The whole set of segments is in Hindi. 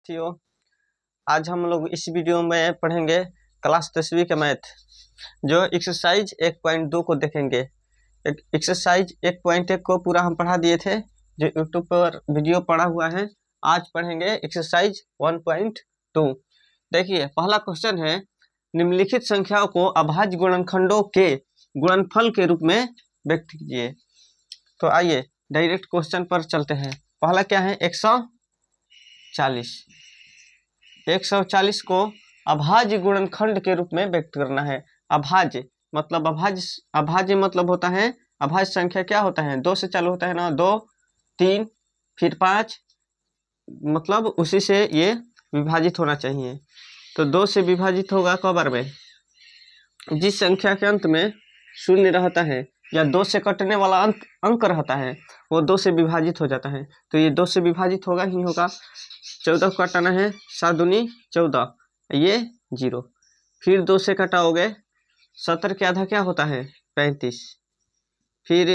साथियों, आज हम लोग इस वीडियो में पढ़ेंगे क्लास 10वीं का मैथ, जो एक्सरसाइज 1.2 को देखेंगे। एक्सरसाइज 1.1 को पूरा हम पढ़ा दिए थे, जो यूट्यूब पर वीडियो पड़ा हुआ है। आज पढ़ेंगे एक्सरसाइज 1.2। देखिए, पहला क्वेश्चन है, निम्नलिखित संख्याओं को अभाज्य गुणनखंडों के गुणनफल के रूप में व्यक्त कीजिए। तो आइए डायरेक्ट क्वेश्चन पर चलते हैं। पहला क्या है, 140। 140 को अभाज्य गुणनखंड के रूप में व्यक्त करना है। अभाज्य मतलब होता है, अभाज्य संख्या क्या होता है, 2 से चालू होता है ना, 2, 3, फिर 5, मतलब उसी से ये विभाजित होना चाहिए। तो 2 से विभाजित होगा कब बार में, जिस संख्या के अंत में शून्य रहता है या 2 से कटने वाला अंक रहता है, वो 2 से विभाजित हो जाता है। तो ये 2 से विभाजित होगा ही होगा। 14 को कटाना है, 7 दूनी 14, ये 0। फिर 2 से कटाओगे, 70 के आधा क्या होता है, 35। फिर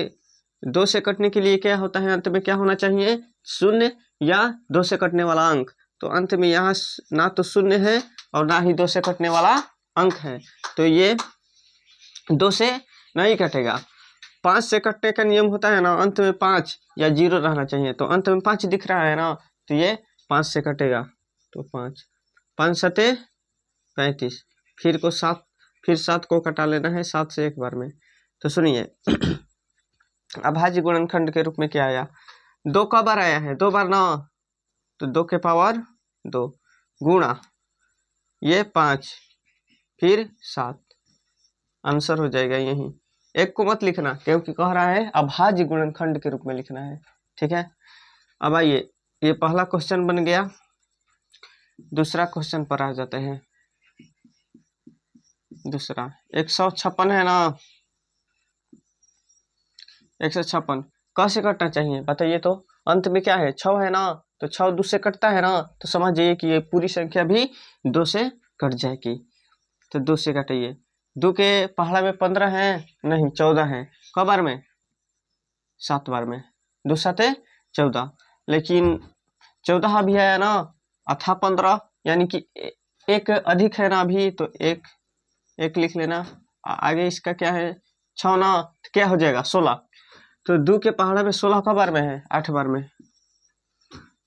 2 से कटने के लिए क्या होता है, अंत में क्या होना चाहिए, शून्य या 2 से कटने वाला अंक। तो अंत में यहाँ ना तो शून्य है और ना ही 2 से कटने वाला अंक है, तो ये 2 से नहीं कटेगा। 5 से कटने का नियम होता है ना, अंत में 5 या 0 रहना चाहिए। तो अंत में 5 दिख रहा है ना, तो ये 5 से कटेगा। तो 5 7 35, फिर 7 को कटा लेना है 7 से एक बार में। तो सुनिए, अभाज्य गुणनखंड के रूप में क्या आया, 2 का बार आया है, 2 बार ना, तो 2 के पावर 2 गुणा ये 5 फिर 7, आंसर हो जाएगा यही। एक को मत लिखना, क्योंकि कह रहा है अभाज्य गुणनखंड के रूप में लिखना है, ठीक है। अब आइए, ये पहला क्वेश्चन बन गया। दूसरा क्वेश्चन पर आ जाते हैं। दूसरा 156 है ना, 156 कैसे कटना चाहिए बताइए। तो अंत में क्या है, 6 है ना, तो 6 2 से कटता है ना, तो समझ जाइए कि ये पूरी संख्या भी 2 से कट जाएगी। तो 2 से कटाइए। 2 के पहाड़ा में 15 है नहीं, 14 है। कब बार में, 7 बार में। 2 7 14, लेकिन 14 भी आया ना, अथा 15, यानी कि एक अधिक है ना अभी, तो एक लिख लेना। आगे इसका क्या है, 6 ना, तो क्या हो जाएगा 16। तो 2 के पहाड़ा में 16 का बार में है, 8 बार में।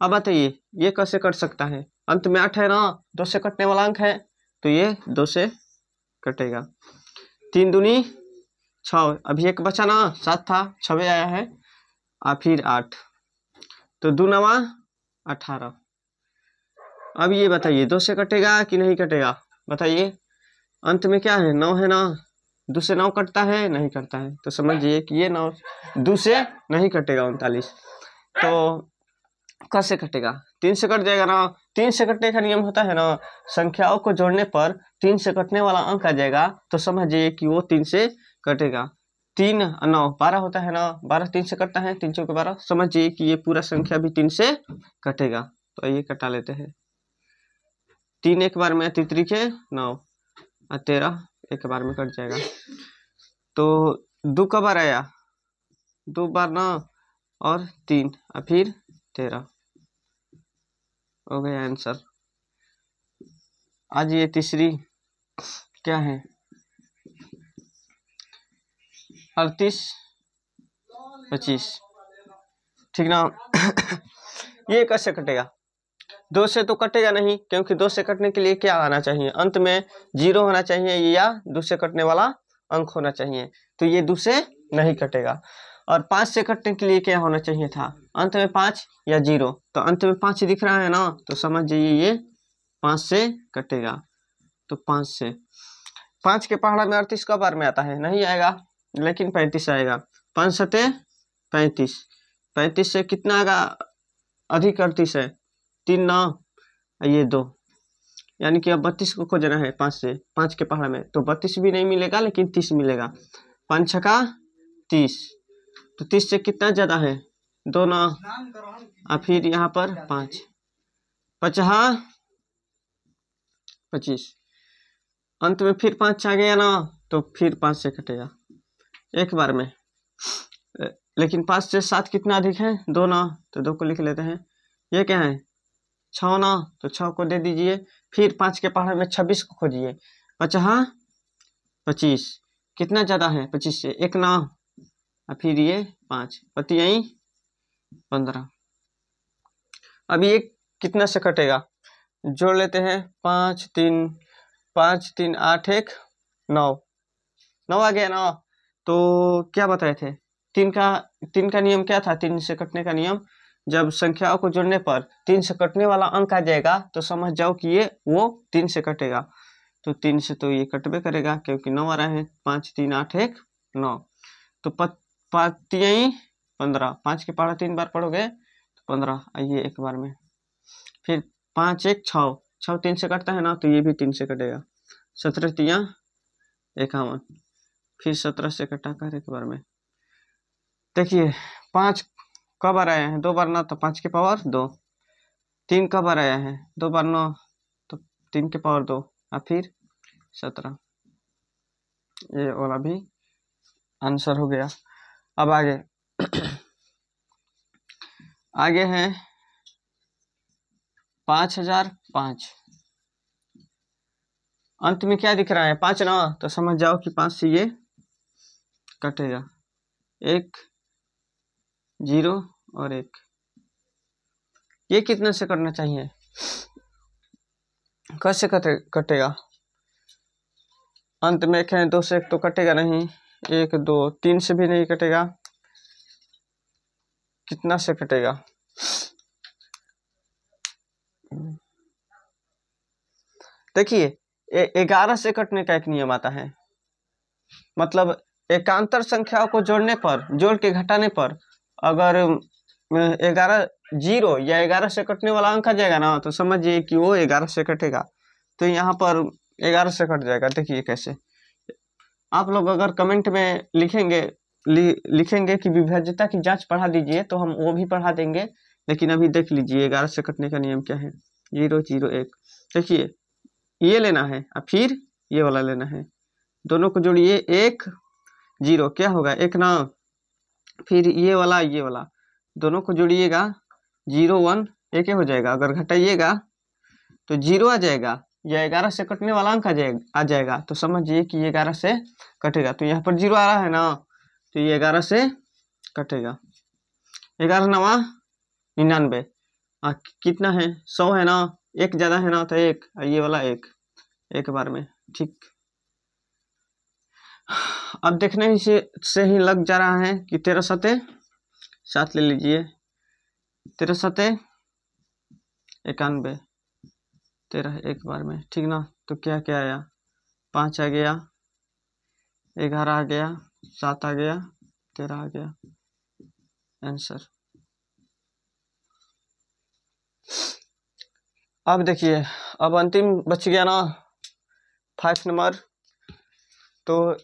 अब बताइए ये कैसे कट सकता है, अंत में 8 है ना, 2 से कटने वाला अंक है, तो ये 2 से कटेगा। 3 दूनी 6, अभी एक बचा ना, 7 था, 6 आया है, फिर 8, तो 2 9 18। अब ये बताइए 2 से कटेगा कि नहीं कटेगा बताइए। अंत में क्या है, 9 है ना, 2 से 9 कटता है, नहीं करता है। तो समझिए कि ये 9 2 से नहीं कटेगा, 39। तो कैसे कटेगा, 3 से कट जाएगा ना। 3 से कटने का नियम होता है ना, संख्याओं को जोड़ने पर 3 से कटने वाला अंक आ जाएगा, तो समझिए कि वो 3 से कटेगा। 3 9 12 होता है ना, 12 3 से कटता है, 3 चौके 12, समझिए कि ये पूरा संख्या भी 3 से कटेगा। तो ये कटा लेते हैं। 3 एक बार में, 3 के 9 और 13 एक बार में कट जाएगा। तो 2 का बार आया, 2 बार ना, और 3 और फिर 13 हो गया आंसर। आज ये तीसरी क्या है, 38 25, ठीक ना। ये कैसे कटेगा, 2 से तो कटेगा नहीं, क्योंकि 2 से कटने के लिए क्या आना चाहिए, अंत में 0 होना चाहिए या 2 से कटने वाला अंक होना चाहिए। तो ये 2 से नहीं कटेगा। और 5 से कटने के लिए क्या होना चाहिए था, अंत में 5 या 0। तो अंत में 5 दिख रहा है ना, तो समझ जाइए ये 5 से कटेगा। तो 5 से, 5 के पहाड़ा में 38 का बार में आता है, नहीं आएगा, लेकिन 35 आएगा। 5 7 35, 35 से कितना आएगा, अधिक 38 है, 3 9 ये 2, यानी कि अब 32 को खोजना है 5 से। 5 के पहाड़ में तो 32 भी नहीं मिलेगा, लेकिन 30 मिलेगा। 5 छका 30, तो 30 से कितना ज्यादा है, 2 9, और फिर यहाँ पर 5 5 25, अंत में फिर 5 आ गया ना, तो फिर 5 से कटेगा एक बार में। लेकिन 5 से 7 कितना अधिक है, 2 9, तो 2 को लिख लेते हैं। ये क्या है, 6 ना, तो 6 को दे दीजिए। फिर 5 के पहाड़ में 26 को खोजिए। 5 25, कितना ज्यादा है 25 से, 1 ना, और फिर ये 5 पति यही 15। अब ये कितना से कटेगा, जोड़ लेते हैं। 5 3 8 1 9, 9 आ गया ना। तो क्या बताए थे, 3 का नियम क्या था, 3 से कटने का नियम, जब संख्याओं को जोड़ने पर 3 से कटने वाला अंक आ जाएगा तो समझ जाओ कि ये वो 3 से कटेगा। तो 3 से तो ये कटबे करेगा क्योंकि 9 आ रहा है। 5 3 8 1 9, तो 15, 5 के पहाड़ा 3 बार पढ़ोगे तो 15 आइए एक बार में। फिर 5 1 6, 6 3 से कटता है ना, तो ये भी 3 से कटेगा। 17 3 51, फिर 17 से कटा कर एक बार में। देखिए 5 कब बार आया है, 2 बार ना, तो 5 के पावर 2। 3 कब बार आया है, 2 बार ना, तो 3 के पावर 2, और फिर 17। ये वाला भी आंसर हो गया। अब आगे आगे है 5005। अंत में क्या दिख रहा है, 5 ना, तो समझ जाओ कि 5 से ये कटेगा। 1 0 और 1, ये कितने से करना चाहिए, कैसे कटेगा। अंत में 1 है, 2 से 1 तो कटेगा नहीं, 1 2 3 से भी नहीं कटेगा, कितना से कटेगा। देखिए 11 से कटने का एक नियम आता है, मतलब एकांतर संख्याओं को जोड़ने पर, जोड़ के घटाने पर अगर 11 0 या 11 से कटने वाला अंक आ जाएगा ना, तो समझिए कि वो 11 से कटेगा। तो यहाँ पर 11 से कट जाएगा। देखिए कैसे, आप लोग अगर कमेंट में लिखेंगे कि विभाज्यता की जांच पढ़ा दीजिए तो हम वो भी पढ़ा देंगे, लेकिन अभी देख लीजिए 11 से कटने का नियम क्या है। 0 0 1, देखिए ये लेना है और फिर ये वाला लेना है, दोनों को जोड़िए। 1 0 क्या होगा, 1 ना, फिर ये वाला दोनों को जोड़िएगा, 0 1 एक हो जाएगा। अगर घटाइएगा तो 0 आ जाएगा, या 11 से कटने वाला अंक आ जाएगा, तो समझिए कि ये 11 से कटेगा। तो यहाँ पर 0 आ रहा है ना, तो ये 11 से कटेगा। 11 9 99, कितना है, 100 है ना, एक ज्यादा है ना, तो एक, ये वाला एक बार में, ठीक। अब देखने ही से ही लग जा रहा है कि 13 सते 7 ले लीजिए, 13 सते 91, 13 एक बार में, ठीक ना। तो क्या क्या आया, 5 आ गया, 11 आ गया, 7 आ गया, 13 आ गया, आंसर। अब देखिए, अब अंतिम बच गया ना 5 नंबर, तो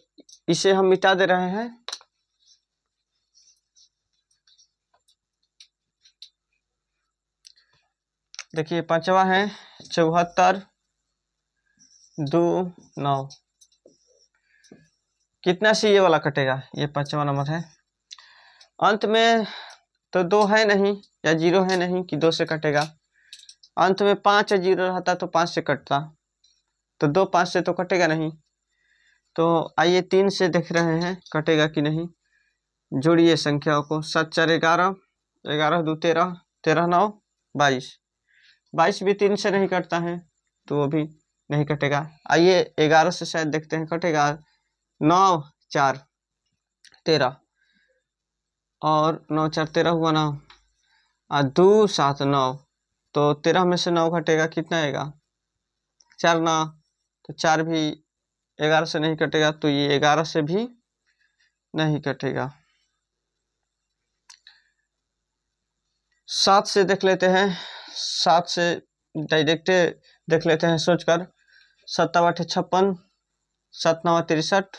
इसे हम मिटा दे रहे हैं। देखिए 5वां है 74 2 9, कितना से ये वाला कटेगा, ये 5वां नंबर है। अंत में तो 2 है नहीं या 0 है नहीं कि 2 से कटेगा, अंत में 5 या 0 रहता तो 5 से कटता, तो 2 5 से तो कटेगा नहीं। तो आइए 3 से देख रहे हैं कटेगा कि नहीं। जोड़िए संख्याओं को, 7 4 11, 11 2 13, 13 9 22, 22 भी 3 से नहीं कटता है, तो वो भी नहीं कटेगा। आइए 11 से शायद देखते हैं कटेगा। 9 4 13, और 9 4 13 हुआ ना, 2 7 9, तो 13 में से 9 घटेगा, कितना आएगा, 4 ना, तो 4 भी 11 से नहीं कटेगा, तो ये 11 से भी नहीं कटेगा। 7 से देख लेते हैं, 7 से डायरेक्ट देख लेते हैं सोचकर। 7 8 56, 7 9 63,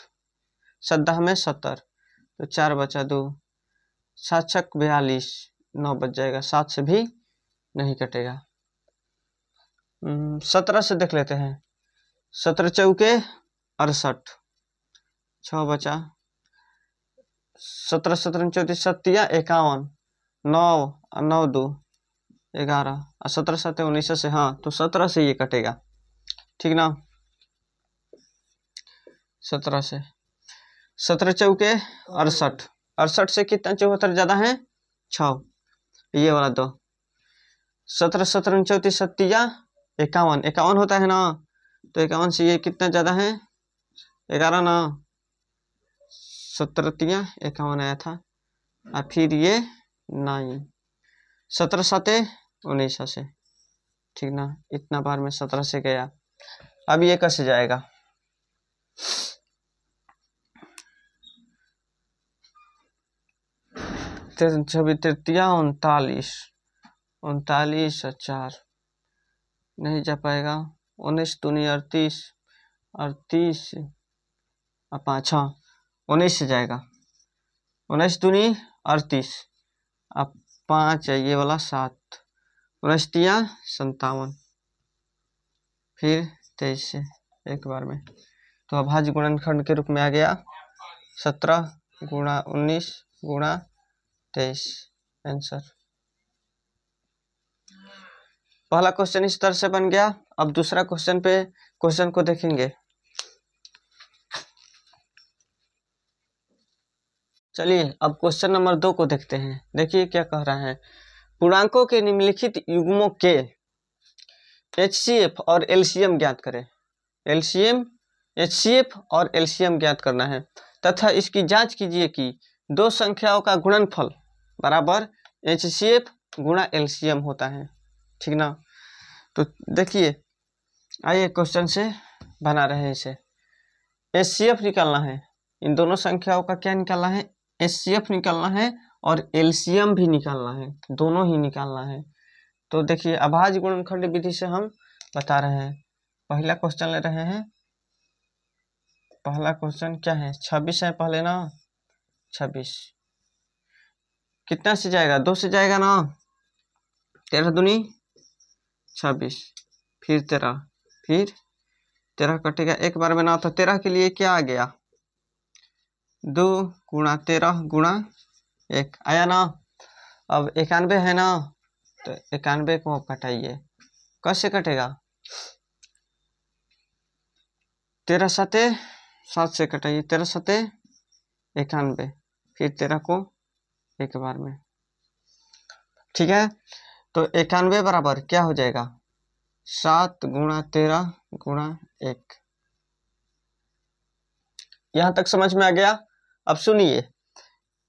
7 10 में 70, तो 4 बचा 2, 7 6 42, 9 बच जाएगा, 7 से भी नहीं कटेगा। 17 से देख लेते हैं, 17 चौके 68, 6 बचा, 17 17 34 7 51, 9 9 2, 11 और 17 7 19 से, हाँ तो 17 से ये कटेगा, ठीक ना। 17 से 17 चौके 68, 68 से कितना 74 ज्यादा है 6, ये वाला 2, 17 17 34 सत्तिया 51, 51 होता है ना, तो 51 से ये कितना ज्यादा है 11 ना, 17 तिया 51 आया था, और फिर ये 9, 17 7 19 से, ठीक ना। इतना बार में 17 से गया, अब ये कैसे जाएगा, छब्बीस 39, 39 और 4 नहीं जा पाएगा, 19 दूनी 38, 38 और 5, हाँ 19 से जाएगा, 19 दूनी 38, अब 5 है ये वाला 7, 19 तिया 57, फिर 23 से एक बार में, तो अभाज्य गुणनखंड के रूप में आ गया 17 गुणा 19 गुणा 23, आंसर। पहला क्वेश्चन इस तरह से बन गया। अब दूसरा क्वेश्चन को देखेंगे। चलिए अब क्वेश्चन नंबर 2 को देखते हैं। देखिए क्या कह रहा है, पूर्णांकों के निम्नलिखित युग्मों के HCF और LCM ज्ञात करें। LCM, HCF और LCM ज्ञात करना है तथा इसकी जांच कीजिए कि दो संख्याओं का गुणनफल बराबर HCF गुणा LCM होता है, ठीक ना। तो देखिए आइए क्वेश्चन से बना रहे हैं इसे। HCF निकालना है, इन दोनों संख्याओं का क्या निकालना है, HCF निकालना है और LCM भी निकालना है, दोनों ही निकालना है। तो देखिए अभाज्य गुणनखंड विधि से हम बता रहे हैं। पहला क्वेश्चन ले रहे हैं, पहला क्वेश्चन क्या है 26 है पहले ना, 26 कितना से जाएगा 2 से जाएगा ना, 13 दूनी 26, फिर 13, फिर 13 कटेगा एक बार में ना, तो 13 के लिए क्या आ गया 2 गुणा 13 गुणा 1 आया ना। अब 91 है ना, तो 91 को आप घटाइए, कैसे कटेगा 13 सते 7 से कटाइए, 13 सते 91, फिर 13 को एक बार में, ठीक है। तो 91 बराबर क्या हो जाएगा 7 गुणा 13 गुणा 1। यहां तक समझ में आ गया। अब सुनिए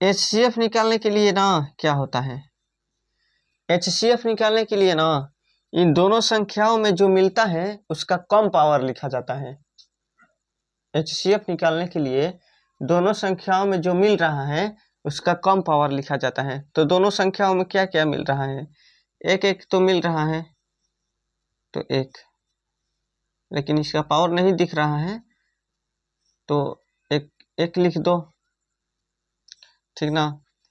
HCF निकालने के लिए ना क्या होता है, HCF निकालने के लिए ना इन दोनों संख्याओं में जो मिलता है उसका कम पावर लिखा जाता है। HCF निकालने के लिए दोनों संख्याओं में जो मिल रहा है उसका कम पावर लिखा जाता है। तो दोनों संख्याओं में क्या क्या मिल रहा है, एक एक तो मिल रहा है, तो एक, लेकिन इसका पावर नहीं दिख रहा है तो एक एक लिख दो, ठीक ना।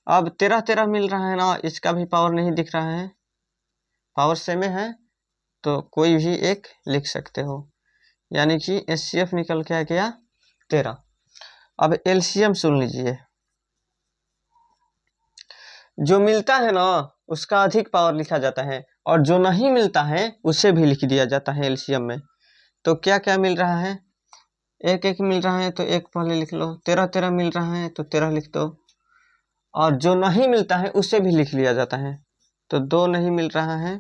अब 13 13 मिल रहा है ना, इसका भी पावर नहीं दिख रहा है, पावर सेम है, तो कोई भी एक लिख सकते हो, यानी कि HCF निकल के आ गया 13। अब LCM सुन लीजिए, जो मिलता है ना उसका अधिक पावर लिखा जाता है और जो नहीं मिलता है उसे भी लिख दिया जाता है LCM में। तो क्या क्या मिल रहा है, एक एक मिल रहा है तो एक पहले लिख लो, 13 13 मिल रहा है तो 13 लिख दो, और जो नहीं मिलता है उसे भी लिख लिया जाता है। तो 2 नहीं मिल रहा है,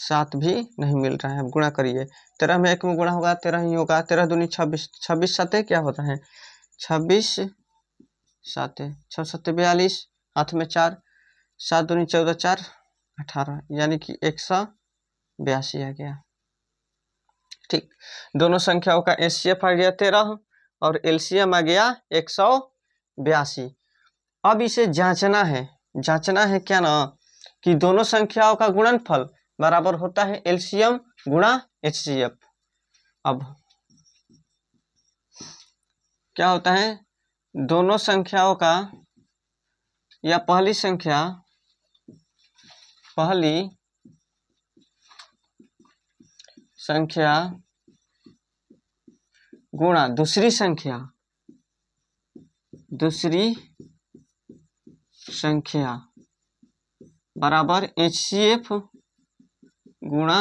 7 भी नहीं मिल रहा है, गुणा करिए, 13 में 1 में गुणा होगा 13 ही होगा, 13 दूनी 26, 26 सते क्या होता है 26 7 6 7 42, हाथ में 4, 7 दूनी 14 4 18, यानी कि 182 आ गया, ठीक। दोनों संख्याओं का HCF आ गया 13 और LCM आ गया 182। अब इसे जांचना है क्या ना कि दोनों संख्याओं का गुणनफल बराबर होता है LCM गुणा HCF। अब क्या होता है, दोनों संख्याओं का या पहली संख्या गुणा दूसरी संख्या बराबर HCF गुणा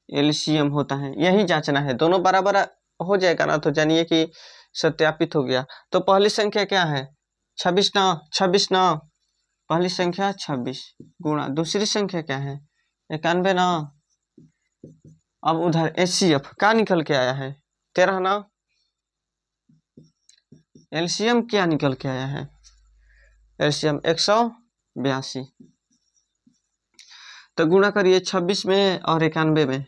LCM होता है। यही जांचना है, दोनों बराबर हो जाएगा ना तो जानिए कि सत्यापित हो गया। तो पहली संख्या क्या है 26 ना, 26 ना, पहली संख्या 26 गुणा दूसरी संख्या क्या है 91 ना। अब उधर HCF क्या निकल के आया है 13 ना। LCM क्या निकल के आया है LCM 182। तो गुणा करिए 26 में और 91 में।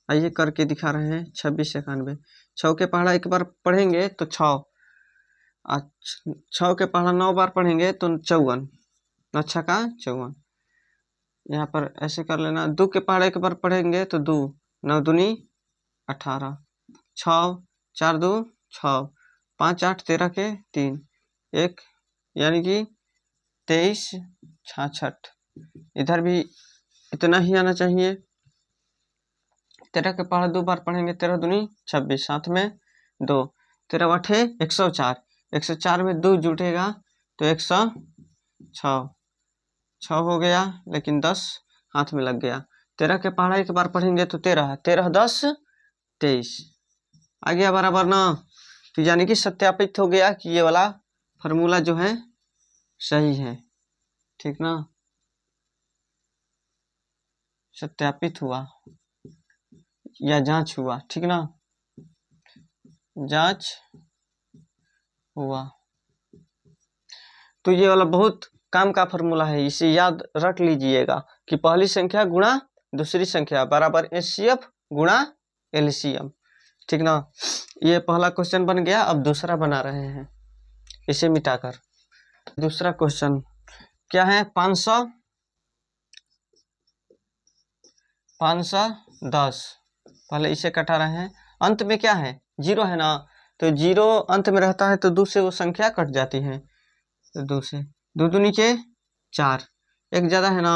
आइए करके दिखा रहे हैं 26 91। 6 के पहाड़ा एक बार पढ़ेंगे तो 6, 6 के पहाड़ा 9 बार पढ़ेंगे तो 54, 9 का 54। यहाँ पर ऐसे कर लेना। 2 के पहाड़ा एक बार पढ़ेंगे तो 2, 9 दूनी 18, 6 4 2 6, 5 8 13 के 3 1, यानी कि 23 66। इधर भी इतना ही आना चाहिए। 13 के पहाड़ा 2 बार पढ़ेंगे 13 दूनी 26, साथ में 2, 13 8 104, 104 में 2 जुटेगा तो 106, 6 हो गया लेकिन 10 हाथ में लग गया। 13 के पहाड़ा एक बार पढ़ेंगे तो 13, 13 10 23 आ गया बराबर ना। तो यानी कि सत्यापित हो गया कि ये वाला फॉर्मूला जो है सही है, ठीक ना। सत्यापित हुआ या जांच हुआ, ठीक ना, जांच हुआ। तो ये वाला बहुत काम का फॉर्मूला है, इसे याद रख लीजिएगा कि पहली संख्या गुणा दूसरी संख्या बराबर HCF गुणा LCM, ठीक ना। ये पहला क्वेश्चन बन गया। अब दूसरा बना रहे हैं इसे मिटाकर। दूसरा क्वेश्चन क्या है 510। पहले इसे कटा रहे हैं। अंत में क्या है 0 है ना, तो 0 अंत में रहता है तो 2 से वो संख्या कट जाती है। तो 2 से 2 दूनी के 4, एक ज्यादा है ना,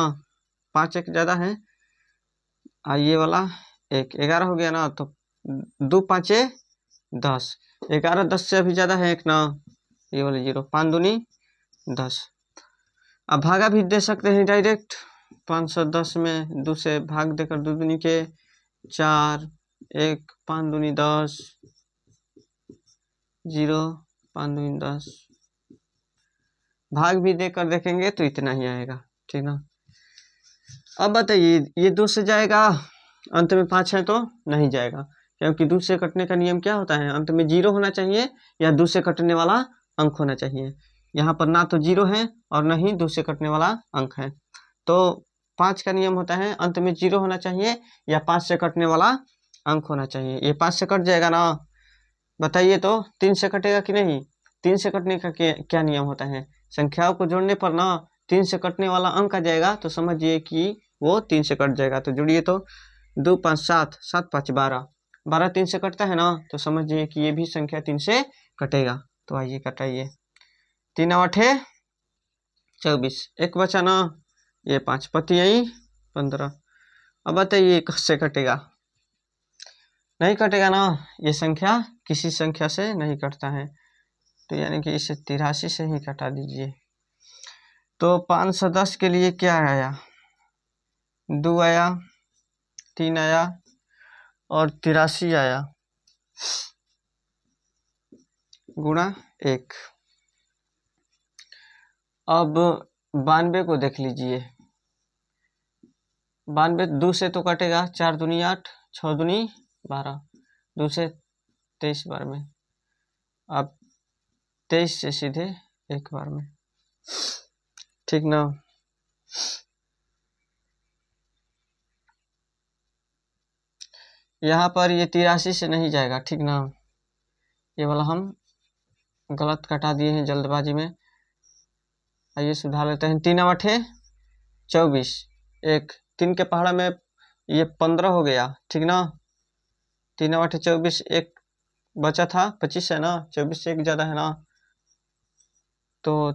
5 एक ज्यादा है। ये वाला 1, 11 हो गया ना, तो 2 5 10, 11 10 से अभी ज्यादा है एक ना, ये वाला 0, 5 दूनी 10। अब भागा भी दे सकते हैं डायरेक्ट। 510 में 2 से भाग देकर 2 दूनी के 4, 1 5 दूनी 10, 0 5 दूनी 10। भाग भी देकर देखेंगे तो इतना ही आएगा, ठीक ना। अब बताइए ये 2 से जाएगा, अंत में 5 है तो नहीं जाएगा, क्योंकि 2 से कटने का नियम क्या होता है, अंत में 0 होना चाहिए या 2 से कटने वाला अंक होना चाहिए। यहाँ पर ना तो 0 है और न ही 2 से कटने वाला अंक है। तो 5 का नियम होता है अंत में 0 होना चाहिए या 5 से कटने वाला अंक होना चाहिए। ये 5 से कट जाएगा ना, बताइए तो 3 से कटेगा कि नहीं। 3 से कटने का क्या नियम होता है, संख्याओं को जोड़ने पर ना 3 से कटने वाला अंक आ जाएगा तो समझिए कि वो 3 से कट जाएगा। तो जुड़िए तो 2 5 7, 7 5 12, 12 3 से कटता है ना, तो समझिए कि ये भी संख्या 3 से कटेगा। तो आइए कटाइए। 3 8 24, एक बचा ना, ये 5 पति यही 15। अब बताइए किससे कटेगा, नहीं कटेगा ना, ये संख्या किसी संख्या से नहीं कटता है। तो यानी कि इसे 83 से ही कटा दीजिए। तो 510 के लिए क्या आया, 2 आया, 3 आया और 83 आया गुणा 1। अब 92 को देख लीजिए। 92 2 से तो कटेगा, 4 दूनी 8, 6 दूनी 12, 2 से 23 बार में। अब 23 से सीधे एक बार में, ठीक ना। यहाँ पर ये 83 से नहीं जाएगा, ठीक ना। ये वाला हम गलत कटा दिए हैं जल्दबाजी में, आइए सुधार लेते हैं। 3 8 24, एक 3 के पहाड़ा में ये 15 हो गया, ठीक ना। 3 8 24, एक बचा था 25 है ना, 24 से एक ज्यादा है ना, तो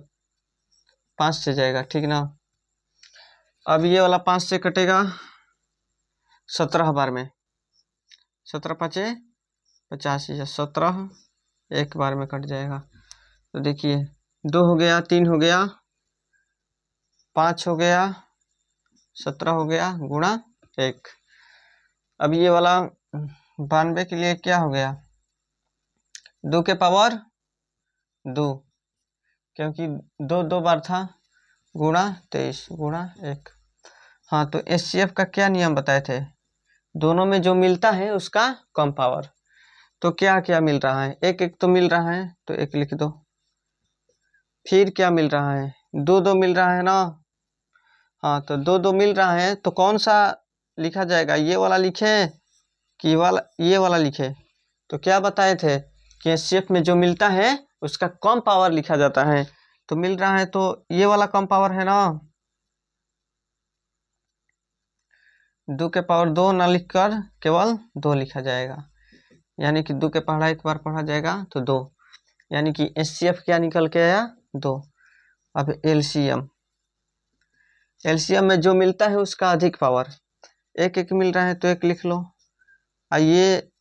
5 से जाएगा, ठीक ना। अब ये वाला 5 से कटेगा 17 बार में, 17 5 85 या 17 एक बार में कट जाएगा। तो देखिए 2 हो गया, 3 हो गया, 5 हो गया, 17 हो गया गुणा 1। अब ये वाला 92 के लिए क्या हो गया, 2 के पावर 2, क्योंकि 2 2 बार था, गुणा 23 गुणा 1। हाँ, तो एचसीएफ का क्या नियम बताए थे, दोनों में जो मिलता है उसका कम पावर। तो क्या क्या मिल रहा है, एक एक तो मिल रहा है तो एक लिख दो। फिर क्या मिल रहा है, 2 2 मिल रहा है ना। हाँ, तो 2 2 मिल रहा है तो कौन सा लिखा जाएगा, ये वाला लिखे कि वाला ये वाला लिखे। तो क्या बताए थे कि एचसीएफ में जो मिलता है उसका कम पावर लिखा जाता है। तो मिल रहा है तो ये वाला कम पावर है ना, 2 के पावर 2 ना लिखकर केवल 2 लिखा जाएगा, यानी कि 2 के पढ़ा एक बार पढ़ा जाएगा तो 2, यानी कि एचसीएफ क्या निकल के आया 2। अब एलसीएम में जो मिलता है उसका अधिक पावर, एक एक मिल रहा है तो एक लिख लो। ये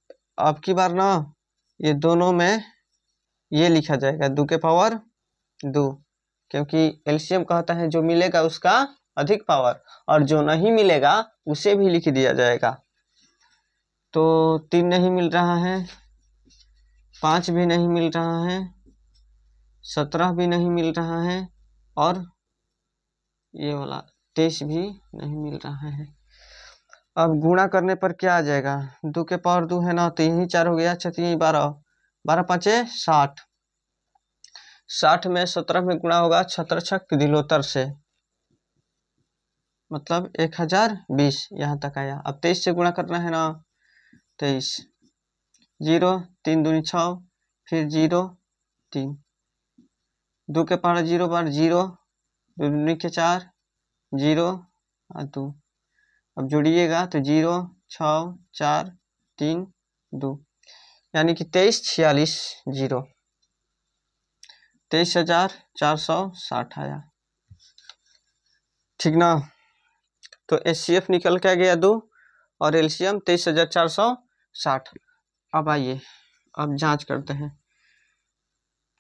अब की बार ना ये दोनों में ये लिखा जाएगा 2 के पावर 2, क्योंकि एलसीएम कहता है जो मिलेगा उसका अधिक पावर, और जो नहीं मिलेगा उसे भी लिख दिया जाएगा। तो 3 नहीं मिल रहा है, 5 भी नहीं मिल रहा है, 17 भी नहीं मिल रहा है, और ये वाला 23 भी नहीं मिल रहा है। अब गुणा करने पर क्या आ जाएगा, 2 के पावर 2 है ना, तो यही 4 हो गया, 6 3 12, 12 5 60, 60 में 17 में गुणा होगा 17 छक दिलोतर से, मतलब 1020 यहाँ तक आया। अब 23 से गुणा करना है ना, 23 0 3 दूनी 6, फिर 0 3, 2 के पावर 0 बार 0, 2 दूनी के 4 0 और 2। अब जोड़िएगा तो 0 6 4 3 2, यानी कि 23 46 0, 23,460 आया, ठीक ना। तो एचसीएफ निकल के गया 2 और एलसीएम 23,460। अब आइए अब जांच करते हैं।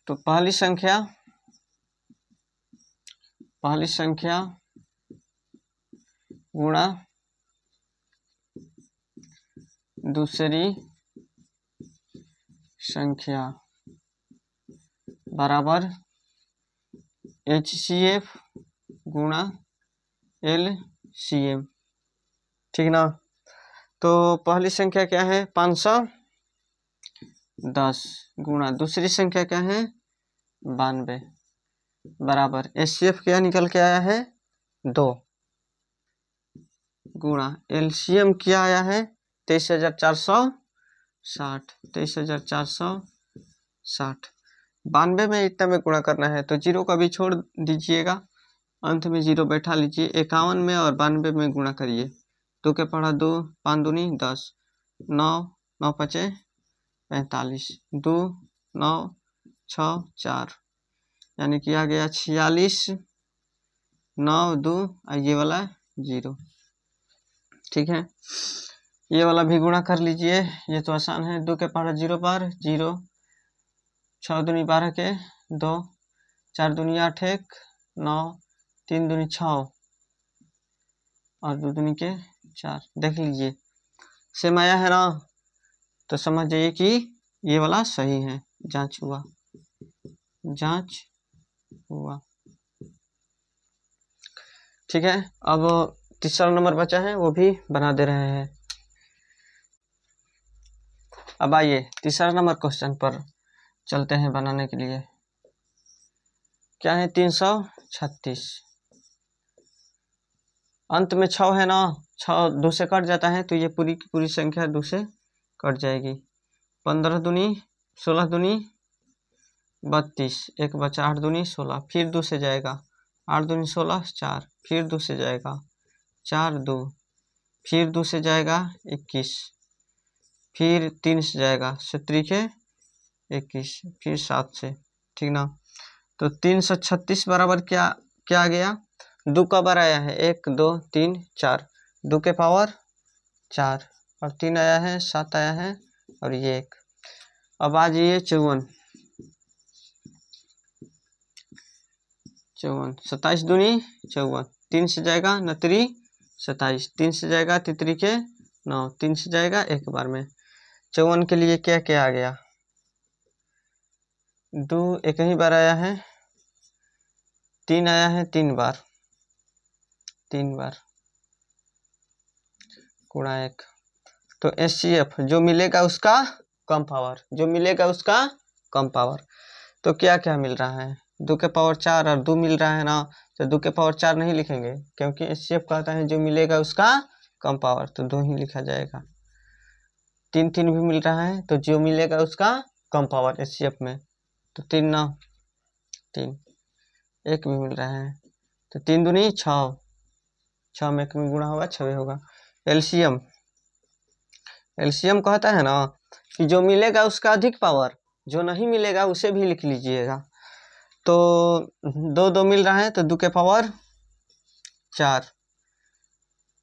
तो पहली संख्या गुणा दूसरी संख्या बराबर एचसीएफ गुणा एलसीएम, ठीक ना। तो पहली संख्या क्या है 510 गुणा दूसरी संख्या क्या है 92 बराबर एचसीएफ क्या निकल के आया है 2 गुणा एलसीएम क्या आया है 23,460, 23,460। 92 में इतना में गुणा करना है तो 0 का भी छोड़ दीजिएगा, अंत में 0 बैठा लीजिए। 51 में और 92 में गुणा करिए, 2 के पढ़ा 2 5 दूनी 10, 9 9 5 45, 2 9 6 4, यानी कि आ गया 46 9 2 ये वाला 0, ठीक है। ये वाला भी गुणा कर लीजिए, ये तो आसान है। 2 के पढ़ा 0 बार 0, 6 दूनी 12 के 2, 4 दूनी 8 1 9, 3 दूनी 6 और 2 दूनी के 4, देख लीजिए सेम आया है ना, तो समझ जाइए कि ये वाला सही है, जांच हुआ। ठीक है, अब तीसरा नंबर बचा है वो भी बना दे रहे हैं। अब आइए तीसरा नंबर क्वेश्चन पर चलते हैं बनाने के लिए। क्या है 336, अंत में 6 है ना, 6 2 से कट जाता है तो ये पूरी की पूरी संख्या 2 से कट जाएगी। 15 दूनी 16 दूनी 32, एक बचा 8 दूनी 16, फिर 2 से जाएगा 8 दूनी 16 4, फिर 2 से जाएगा 4 2, फिर 2 से जाएगा 21, फिर 3 से जाएगा 17 के 21, फिर 7 से, ठीक ना। तो 336 बराबर क्या क्या आ गया, 2 का बार आया है 1 2 3 4, 2 के पावर 4 और 3 आया है 7 आया है और ये 1। अब आ जाइए 54, 27 दूनी 54, 3 से जाएगा 3 27, 3 से जाएगा तितरी के 9, 3 से जाएगा एक बार में। 54 के लिए क्या क्या आ गया, 2 एक ही बार आया है, 3 आया है 3 बार, 3 बार गुणा 1। तो HCF जो मिलेगा उसका कम पावर, जो मिलेगा उसका कम पावर। तो क्या क्या मिल रहा है, 2 के पावर 4 और 2 मिल रहा है ना, तो 2 के पावर 4 नहीं लिखेंगे क्योंकि HCF कहता है जो मिलेगा उसका कम पावर, तो 2 ही लिखा जाएगा। 3 3 भी मिल रहा है, तो जो मिलेगा उसका कम पावर HCF में, तो 3 9 3, 1 भी मिल रहा है, तो 3 दूनी 6, 6 में 1 में गुणा होगा 6 होगा। एलसीएम, एलसीएम कहता है ना कि जो मिलेगा उसका अधिक पावर, जो नहीं मिलेगा उसे भी लिख लीजिएगा। तो 2 2 मिल रहा है तो 2 के पावर 4,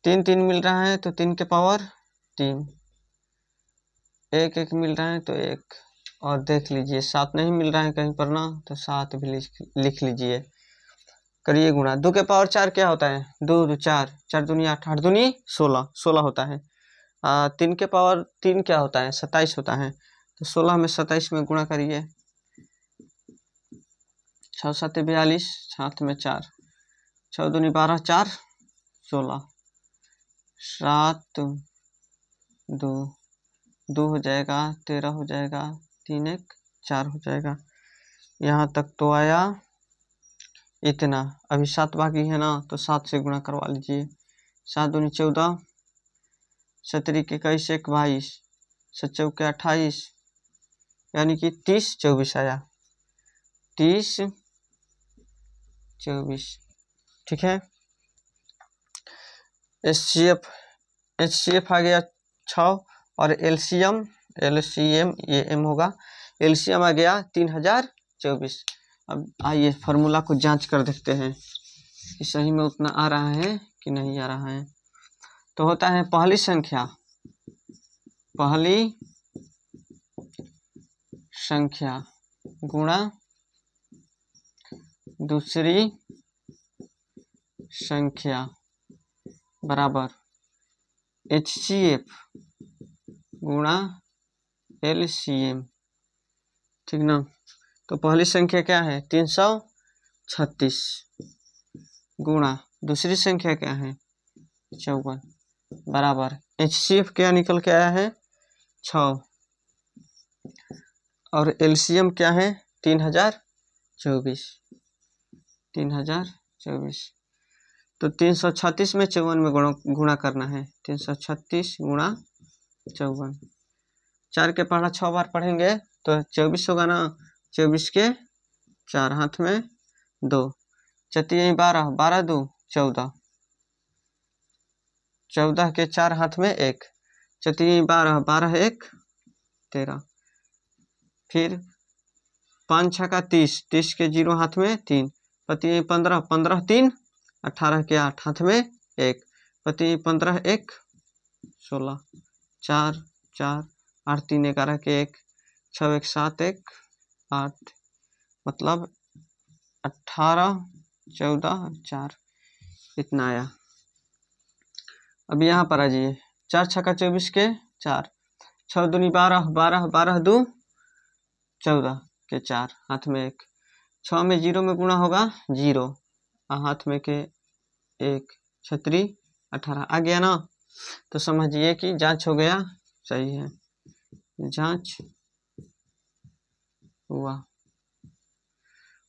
3 3 मिल रहा है तो 3 के पावर 3, 1 1 मिल रहा है तो 1, और देख लीजिए 7 नहीं मिल रहा है कहीं पर ना, तो 7 भी लिख लीजिए। करिए गुणा, 2 के पावर 4 क्या होता है, 2 2 4, 4 दूनी 8, 8 दूनी 16, 16 होता है। 3 के पावर 3 क्या होता है, 27 होता है, तो 16 में 27 में गुणा करिए, 6 7 42, 7 में 4, 6 दूनी 12, 4 16, 7 2 2 हो जाएगा, 13 हो जाएगा, 3 1 4 हो जाएगा। यहाँ तक तो आया इतना। अभी 7 बाकी है ना, तो 7 से गुणा करवा लीजिए, 7 दूनी 14, 17 के 21 1 22, 7 चौके 28, यानी कि 30 24 आया, 30 24, ठीक है। HCF आ गया 6, और LCM ये M होगा, LCM आ गया 3024। अब आइए फार्मूला को जांच कर देखते हैं कि सही में उतना आ रहा है कि नहीं आ रहा है। तो होता है पहली संख्या गुणा दूसरी संख्या बराबर HCF गुणा LCM, ठीक ना। तो पहली संख्या क्या है 336 गुणा दूसरी संख्या क्या है 54 बराबर HCF क्या निकल के आया है 6, और LCM क्या है 3024, 3024। तो 336 में 54 में गुणा करना है, 336 गुणा 54, 4 के पढ़ा 6 बार पढ़ेंगे तो 24 होगा ना, 24 के 4 हाथ में 2, 12 12 2 14, 14 के 4 हाथ में 1, 12 12 1 13, फिर 5 6 का 30, 30 के 0 हाथ में 3, 15 15 3 18 के 8 हाथ में 1, 15 1 16, 4 4 8 3 11 के 1, 6 1 7 1 8, मतलब 18 14 4, इतना आया। अब यहाँ पर आ जाइए, 4 6 का 24 के 4, 6 दूनी 12 12 12 2 14 के 4 हाथ में 1, 6 में 0 में गुणा होगा 0, हाथ में के 1, 6 18 आ गया ना। तो समझिए कि जांच हो गया, सही है, जांच हुआ।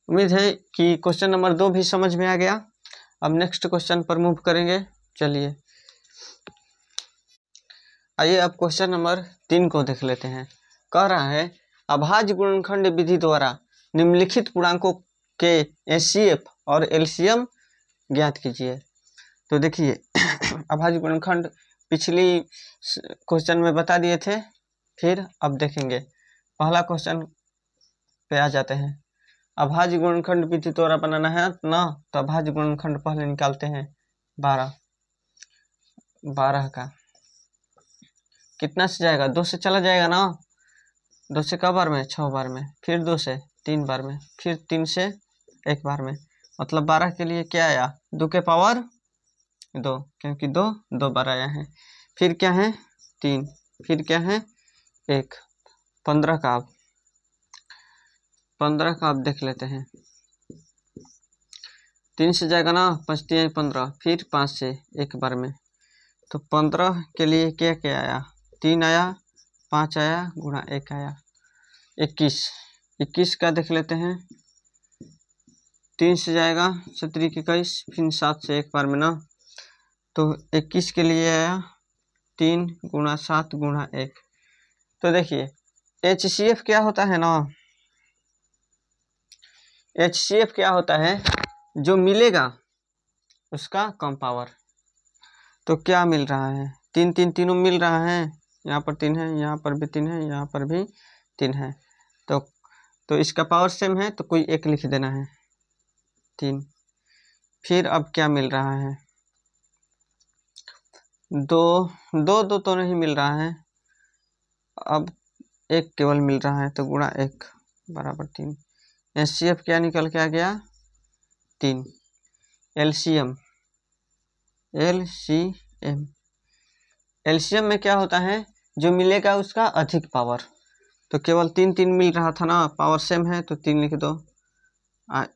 उम्मीद है कि क्वेश्चन नंबर 2 भी समझ में आ गया। अब नेक्स्ट क्वेश्चन पर मूव करेंगे, चलिए आइए अब क्वेश्चन नंबर 3 को देख लेते हैं। कह रहा है अभाज्य गुणनखंड विधि द्वारा निम्नलिखित पूर्णांकों के HCF और LCM ज्ञात कीजिए। तो देखिए अभाज्य गुणनखंड पिछली क्वेश्चन में बता दिए थे, फिर अब देखेंगे। पहला क्वेश्चन पे आ जाते हैं। अभाज्य गुणनखंड विधि द्वारा बनाना है ना, तो अभाज्य गुणनखंड पहले निकालते हैं। 12 12 का कितना से जाएगा, 2 से चला जाएगा ना, 2 से क बार में 6 बार में, फिर 2 से 3 बार में, फिर 3 से 1 बार में, मतलब 12 के लिए क्या आया 2 के पावर 2, क्योंकि 2 बार आया है। फिर क्या है 3, फिर क्या है 1, 15 का आप देख लेते हैं। 3 से जाएगा ना, 5 3 15, फिर 5 से एक बार में। तो 15 के लिए क्या क्या आया, 3 आया, 5 आया, गुणा 1 आया, 21। 21 का देख लेते हैं। 3 से जाएगा 17 के 21, फिर 7 से एक बार में ना। तो 21 के लिए आया 3 गुणा 7 गुणा 1। तो देखिए HCF क्या होता है ना, HCF क्या होता है, जो मिलेगा उसका कम पावर। तो क्या मिल रहा है, 3 3 तीनों मिल रहा है, यहाँ पर 3 है, यहाँ पर भी 3 है, यहाँ पर भी 3 है। तो इसका पावर सेम है, तो कोई एक लिख देना है 3। फिर अब क्या मिल रहा है, 2 तो नहीं मिल रहा है, अब 1 केवल मिल रहा है, तो गुणा 1 बराबर 3। HCF क्या निकल के आ गया 3। एलसीएम में क्या होता है, जो मिलेगा उसका अधिक पावर। तो केवल 3 3 मिल रहा था ना, पावर सेम है तो 3 लिख दो।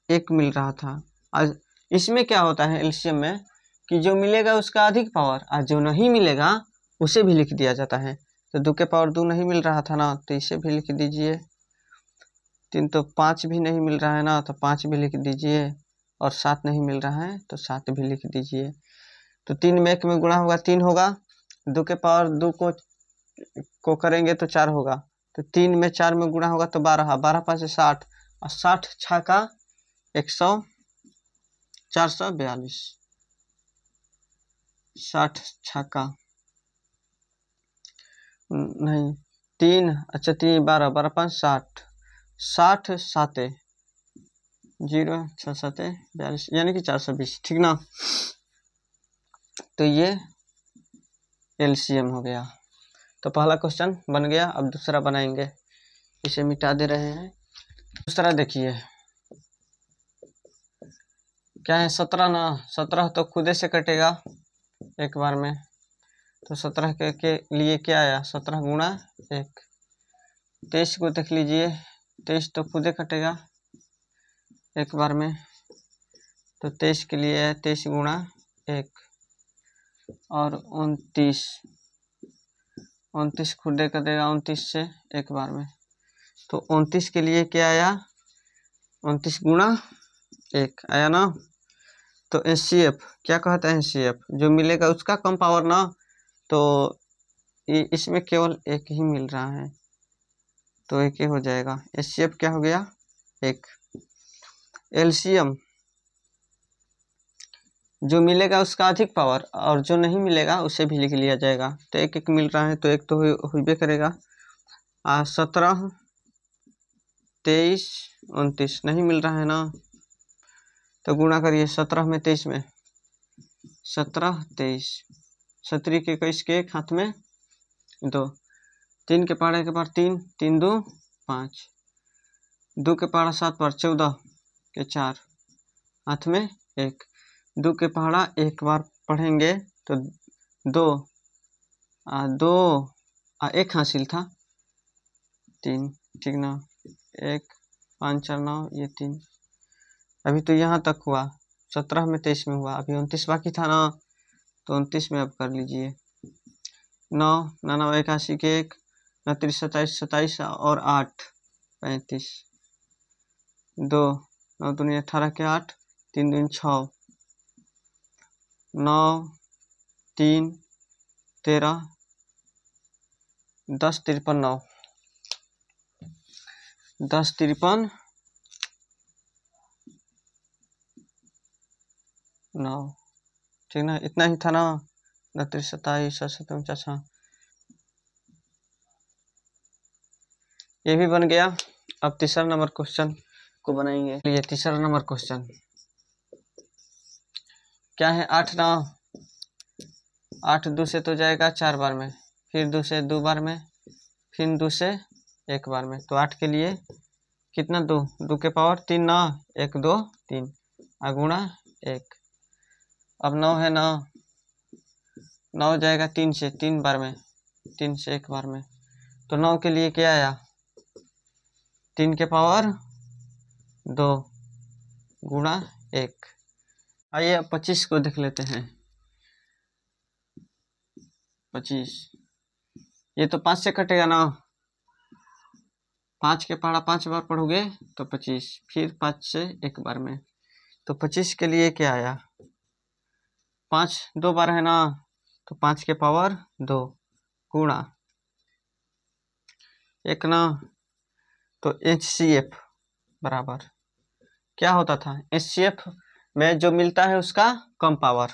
1 मिल रहा था। आज इसमें क्या होता है एलसीएम में, कि जो मिलेगा उसका अधिक पावर, और जो नहीं मिलेगा उसे भी लिख दिया जाता है। तो 2 के पावर 2 नहीं मिल रहा था ना, तो इसे भी लिख दीजिए। 3 तो 5 भी नहीं मिल रहा है ना, तो 5 भी लिख दीजिए। और 7 नहीं मिल रहा है तो 7 भी लिख दीजिए। तो 3 में 1 में गुणा होगा 3 होगा, 2 के पावर 2 को करेंगे तो 4 होगा। तो 3 में 4 में गुणा होगा तो 12, 12 5 60, और 60 6 का 100, 442, 60 6 का नहीं 3, अच्छा 3 12 12 5 60, 60 7 0 6 7 42, यानी कि 420, ठीक ना। तो ये एलसीएम हो गया। तो पहला क्वेश्चन बन गया। अब दूसरा बनाएंगे, इसे मिटा दे रहे हैं। दूसरा देखिए क्या है, 17 ना, 17 तो खुदे से कटेगा एक बार में। तो 17 के लिए क्या आया, 17 गुणा 1। 23 को देख लीजिए, 23 तो खुदे कटेगा एक बार में। तो 23 के लिए 23 गुणा 1, और 29 खुदे कटेगा 29 से एक बार में। तो 29 के लिए क्या आया, 29 गुणा 1 आया ना। तो एचसीएफ क्या कहता है, एचसीएफ जो मिलेगा उसका कम पावर ना। तो इसमें केवल 1 ही मिल रहा है, तो 1 ही हो जाएगा। एचसीएफ क्या हो गया 1। एलसीएम जो मिलेगा उसका अधिक पावर, और जो नहीं मिलेगा उसे भी लिख लिया जाएगा। तो 1 1 मिल रहा है, तो 1 तो हुई करेगा। 17 23 29 नहीं मिल रहा है ना, तो गुणा करिए 17 में 23 में, 17 23, 17 के 21 के एक हाथ में 2, 3 के पहाड़ा के बार 3 3 2 5, 2 के पहाड़ा 7 बार 14 के 4 हाथ में 1, 2 के पहाड़ा एक बार पढ़ेंगे तो 2 2 1 हासिल था 3, ठीक ना। 1 5 4 9, ये 3। अभी तो यहाँ तक हुआ, 17 में 23 में हुआ, अभी 29 बाकी था ना, तो 29 में अब कर लीजिए। 9 9 81 के 1, 29 27 27 और 8 35, 2 9 दूनी 18 के 8, 3 दूनी 6, 9 3 13 10 53 9, 10 53 9, ठीक ना। इतना ही था ना, 29 27 57 49। ये भी बन गया। अब तीसरा नंबर क्वेश्चन को बनाएंगे। ये तीसरा नंबर क्वेश्चन क्या है, 8 ना, 8 2 से तो जाएगा 4 बार में, फिर 2 से 2 बार में, फिर 2 से 1 बार में। तो 8 के लिए कितना 2 2 के पावर 3 ना, 1 2 3 गुणा 1। अब 9 है ना, 9 हो जाएगा 3 से, 3 बार में, 3 से 1 बार में, तो 9 के लिए क्या आया, 3 के पावर 2 गुणा 1। आइए अब 25 को देख लेते हैं। 25 ये तो 5 से कटेगा ना, 5 के पहाड़ा 5 बार पढ़ोगे तो 25, फिर 5 से 1 बार में, तो 25 के लिए क्या आया, 5 2 बार है ना, तो 5 के पावर 2 गुणा 1 ना, तो HCF बराबर क्या होता था, HCF में जो मिलता है उसका कम पावर,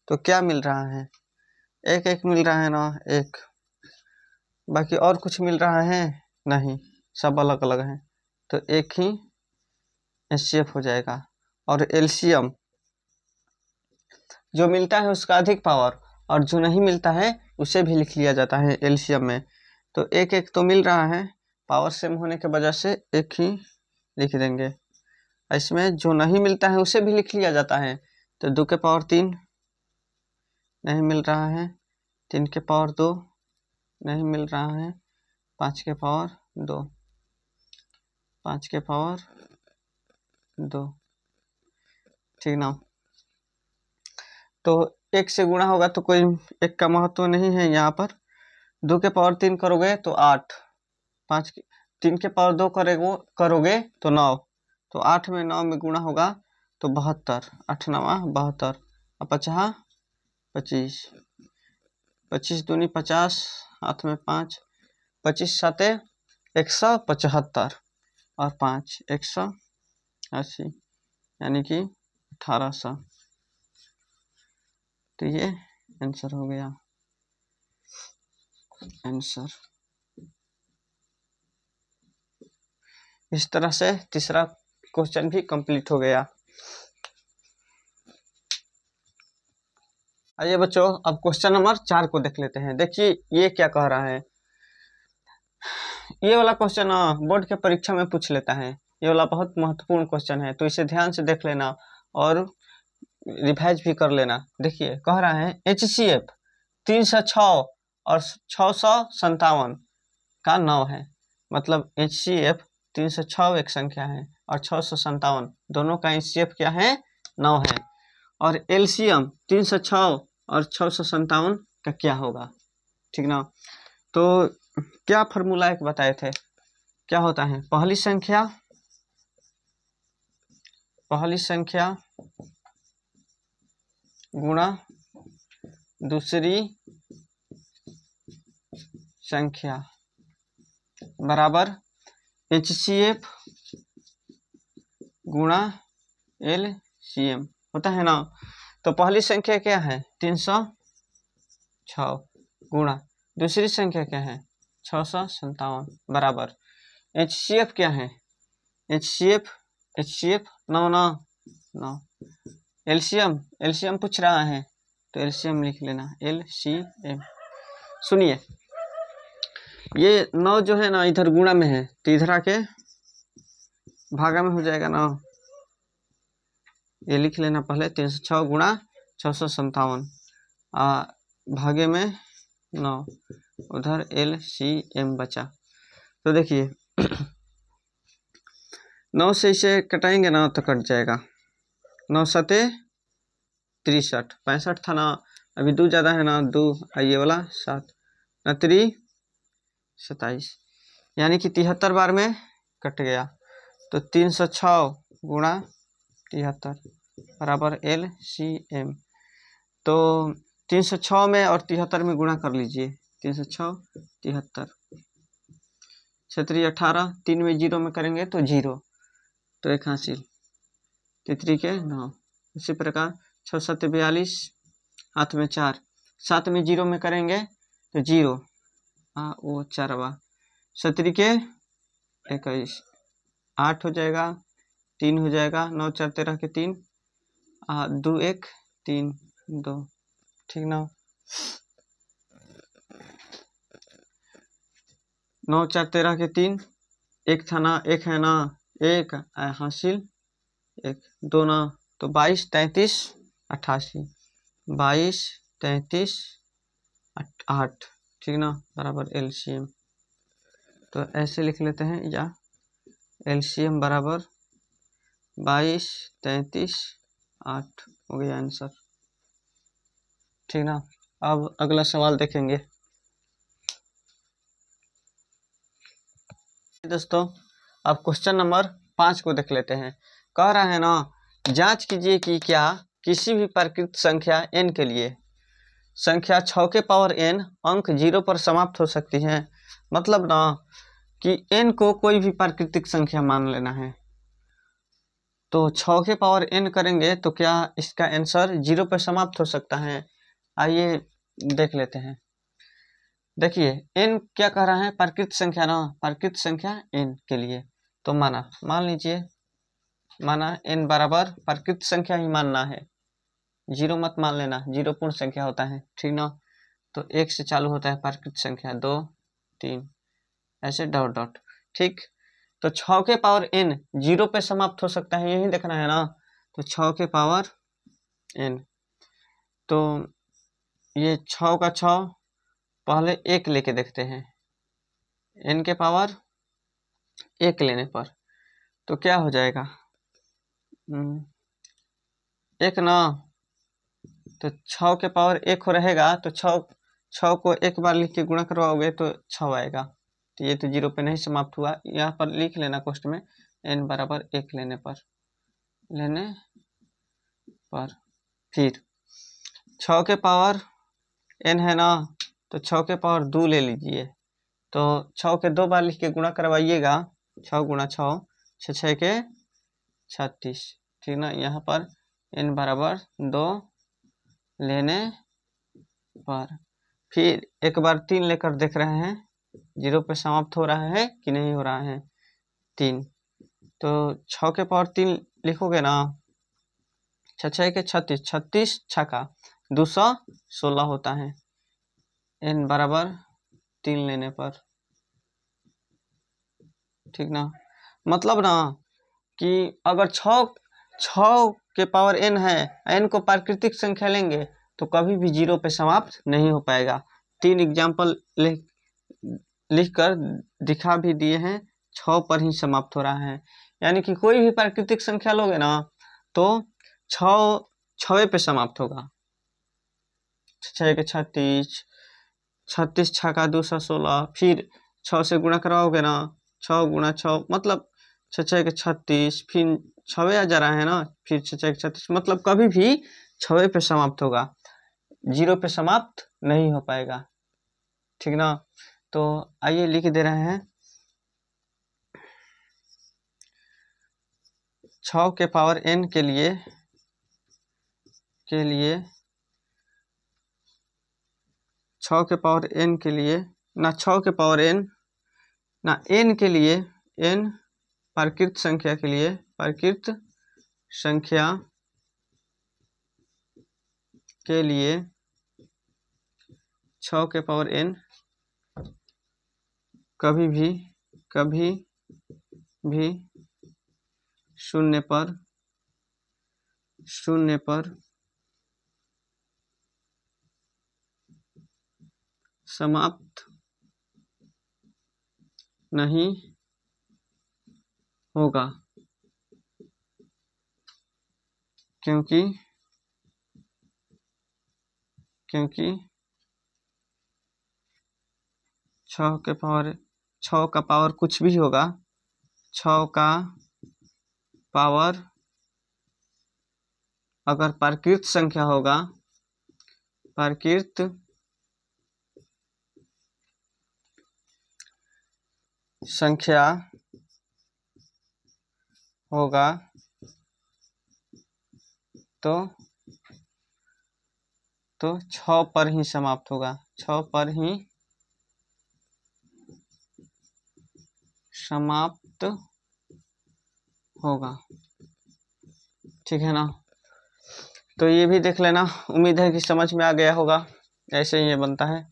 तो क्या मिल रहा है, 1 1 मिल रहा है ना, 1, बाकी और कुछ मिल रहा है नहीं, सब अलग अलग हैं, तो 1 ही HCF हो जाएगा। और LCM जो मिलता है उसका अधिक पावर और जो नहीं मिलता है उसे भी लिख लिया जाता है LCM में, तो 1 1 तो मिल रहा है, पावर सेम होने की वजह से 1 ही लिख देंगे। इसमें जो नहीं मिलता है उसे भी लिख लिया जाता है, तो 2 के पावर 3 नहीं मिल रहा है, 3 के पावर 2 नहीं मिल रहा है, 5 के पावर 2, 5 के पावर 2, ठीक ना। तो 1 से गुणा होगा तो कोई 1 का महत्व नहीं है यहाँ पर, 2 के पावर 3 करोगे तो 8, 3 के पावर 2 करोगे तो 9, तो 8 में 9 में गुणा होगा तो 72, 8 9 72, और 50 25, 25 दूनी 50, हाथ में 5, 25 साते 175 और 5 180, यानी कि 1800, तो ये आंसर हो गया, आंसर। इस तरह से तीसरा क्वेश्चन भी कंप्लीट हो गया। आइए बच्चों अब क्वेश्चन नंबर 4 को देख लेते हैं। देखिए ये क्या कह रहा है, ये वाला क्वेश्चन बोर्ड के परीक्षा में पूछ लेता है, ये वाला बहुत महत्वपूर्ण क्वेश्चन है, तो इसे ध्यान से देख लेना और रिवाइज भी कर लेना। देखिए कह रहा है HCF 306 और 657 का 9 है, मतलब HCF 306 एक संख्या है और 657 दोनों का HCF क्या है, 9 है, और LCM 306 और 657 का क्या होगा, ठीक ना। तो क्या फॉर्मूला एक बताए थे, क्या होता है, पहली संख्या गुणा दूसरी संख्या बराबर HCF गुणा LCM होता है ना। तो पहली संख्या क्या है 306 गुणा दूसरी संख्या क्या है 657 बराबर HCF क्या है, HCF 9 LCM पूछ रहा है तो LCM लिख लेना, LCM। सुनिए ये 9 जो है ना इधर गुणा में है तो इधर आके भागा में हो जाएगा ना, ये लिख लेना पहले 306 गुणा 657 भागे में 9, उधर LCM बचा। तो देखिए 9 से इसे कटाएंगे ना तो कट जाएगा, 9 सते 63, 65 था ना, अभी 2 ज़्यादा है ना 2, ये वाला 7 ना 3 27, यानी कि 73 बार में कट गया, तो 306 गुणा 73 बराबर LCM। तो 306 में और 73 में गुणा कर लीजिए, 306 73 क्षेत्रीय 18, 3 में 0 में करेंगे तो 0, तो 1 हासिल, 3 के 9। इसी प्रकार 6 7 42, हाथ में 4, 7 में 0 में करेंगे तो 0, वो 4 17 के 21, 8 हो जाएगा, 3 हो जाएगा, 9 4 13 के 3, 2 1 3 2, ठीक ना। 9 4 13 के 3, 1 था ना, 1 है ना, 1 हासिल 1 2 ना, तो 22 33 88, 22 33 8, ठीक ना, बराबर एलसीएम। तो ऐसे लिख लेते हैं, या एलसीएम बराबर 22, 33, 8 हो गया आंसर, ठीक ना। अब अगला सवाल देखेंगे दोस्तों। अब क्वेश्चन नंबर 5 को देख लेते हैं। कह रहा है ना, जांच कीजिए कि क्या किसी भी प्राकृत संख्या n के लिए संख्या 6 के पावर n अंक 0 पर समाप्त हो सकती है। मतलब ना कि n को कोई भी प्राकृतिक संख्या मान लेना है, तो 6 के पावर n करेंगे तो क्या इसका आंसर 0 पर समाप्त हो सकता है। आइए देख लेते हैं। देखिए n क्या कह रहा है, प्राकृत संख्या ना, प्राकृत संख्या n के लिए तो मान लीजिए, माना n बराबर प्राकृत संख्या ही मानना है, 0 मत मान लेना, 0 पूर्ण संख्या होता है, ठीक ना। तो 1 से चालू होता है प्राकृत संख्या, 2, 3 ऐसे डॉट डॉट, ठीक। तो 6 के पावर n 0 पे समाप्त हो सकता है, यही देखना है ना। तो 6 के पावर n, तो ये 6 का 6 पहले 1 लेके देखते हैं, n के पावर 1 लेने पर तो क्या हो जाएगा, 1 ना, तो 6 के पावर 1 हो रहेगा, तो 6 को एक बार लिख के गुणा करवाओगे तो 6 आएगा। तो ये तो 0 पे नहीं समाप्त हुआ, यहाँ पर लिख लेना क्वेश्चन में n बराबर 1 लेने पर फिर 6 के पावर n है ना, तो 6 के पावर 2 ले लीजिए, तो 6 के 2 बार लिख के गुणा करवाइएगा, 6 गुणा 6, 6 के 36, ठीक ना। यहाँ पर n बराबर 2 लेने पर फिर एक बार 3 लेकर देख रहे हैं 0 पे समाप्त हो रहा है कि नहीं हो रहा है, 3, तो 6 के पावर 3 लिखोगे ना, 6 के 36, 36 छक्का 216 होता है, n बराबर 3 लेने पर, ठीक ना। मतलब ना कि अगर 6 के पावर n है, n को प्राकृतिक संख्या लेंगे तो कभी भी 0 पे समाप्त नहीं हो पाएगा। 3 एग्जाम्पल लिख कर दिखा भी दिए हैं, 6 पर ही समाप्त हो रहा है। यानी कि कोई भी प्राकृतिक संख्या लोगे ना तो 6 पे समाप्त होगा, 6 के 36, 36 छक्का 216, फिर 6 से गुणा कराओगे ना, 6 गुणा 6 मतलब 6 के 36, फिर 6 आ जा रहा है ना, फिर 6 के 36, मतलब कभी भी 6 पे समाप्त होगा, 0 पे समाप्त नहीं हो पाएगा, ठीक ना। तो आइए लिख दे रहे हैं, 6 के पावर n के लिए 6 के पावर n के लिए ना, 6 के पावर n ना, n के लिए, n प्राकृत संख्या के लिए, प्राकृत संख्या के लिए 6 के पावर n कभी भी शून्य पर समाप्त नहीं होगा, क्योंकि 6 का पावर कुछ भी होगा, 6 का पावर अगर प्राकृत संख्या होगा, प्राकृत संख्या होगा तो 6 पर ही समाप्त होगा, 6 पर ही समाप्त होगा, ठीक है ना। तो ये भी देख लेना, उम्मीद है कि समझ में आ गया होगा, ऐसे ही ये बनता है।